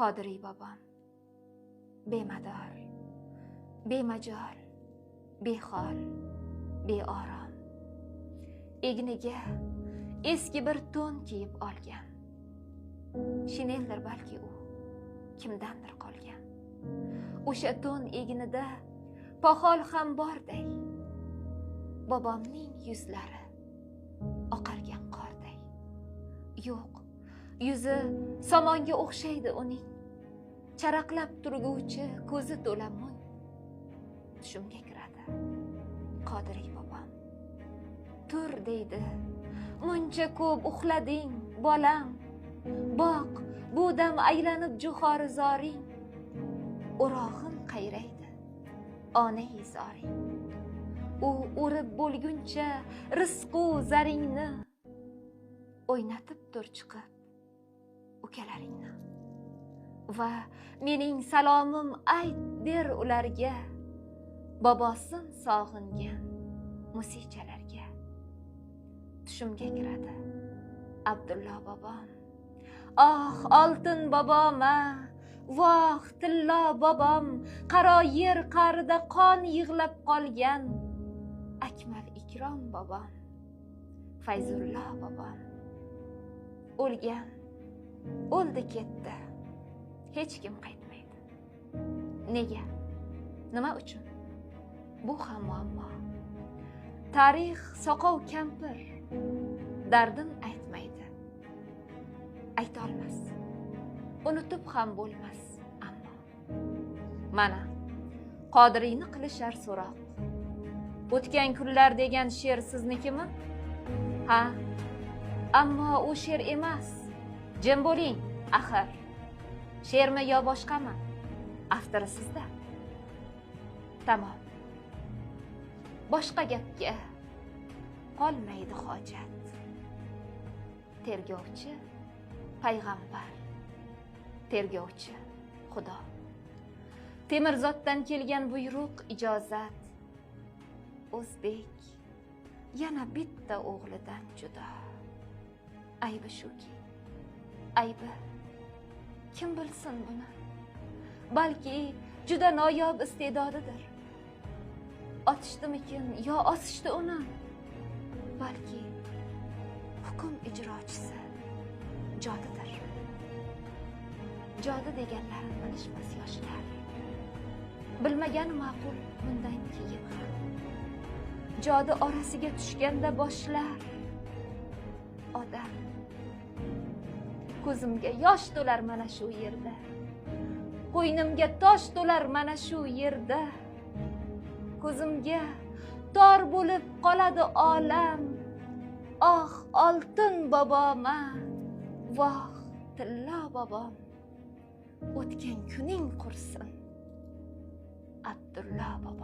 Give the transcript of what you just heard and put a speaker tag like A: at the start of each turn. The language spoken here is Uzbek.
A: Qodiriy bobom bemador, bemajol, behol, beorom. Egniga eski bir to'n kiyib olgan. Shineldir balki u, kimdandir qolgan. O'sha to'n egnida poxol ham borday. Bobomning yuzlari oqargan qorday. Yo'q, yuzi somonga o'xshaydi uning. Charaqlab turguvchi ko'zi to'la mung. Tushimga kiradi Qodiriy bobom. Tur deydi, muncha ko'p uxlading bolam. Boq, bu dam aylanib jo'xori zoring. O'rog'im qayraydi, onai zoring. U o'rib bo'lguncha rizqu zaringni. O'ynatib tur chiqib ukalaringni. Va mening salomim ayt der ularga. Bobosin sog'ingan musichalarga. Tushimga kiradi Abdullo bobom. Ah, oltin boboma, voh tillo bobom, qaro yer qa'rida qon yig'lab qolgan. Akmal Ikrom bobom, Fayzullo bobom. O'lgan, o'ldi ketdi. Hech kim qaytmaydi. Nega? Nima uchun? Bu ham muammo. Tarix soqov kampir dardin aytmaydi. Aytolmas. Unutib ham bo'lmas, ammo. Mana Qodiriyni qilishar so'roq. O'tgan kunlar degan she'r siznikimi? Ha, ammo u she'r emas. Jim bo'ling, axir. She'rmi yo boshqami? Avtori sizda. Tamom. Boshqa gapga qolmaydi hojat. Tergovchi payg'ambar, tergovchi Xudo. Temirzoddan kelgan buyruq ijozat. O'zbek yana bitta o'g'lidan judo. Aybi shuki, aybi kim bilsin buni? Balki juda noyob iste'dodidir. Otishdimikin yo osishdi uni? Balki hukm ijrochisi jodidir. Jodi deganlarini bilishmas yoshlar. Bilmagani ma'qul bundan keyin ham. Jodi orasiga tushganda boshlar. Odam. Ko'zimga yosh to'lar mana shu yerda. Qo'ynimga tosh to'lar mana shu yerda. Ko'zimga tor bo'lib qoladi olam. Oh, oltin boboma, voh tillo bobom. O'tgan kuning qursin Abdullo bobom.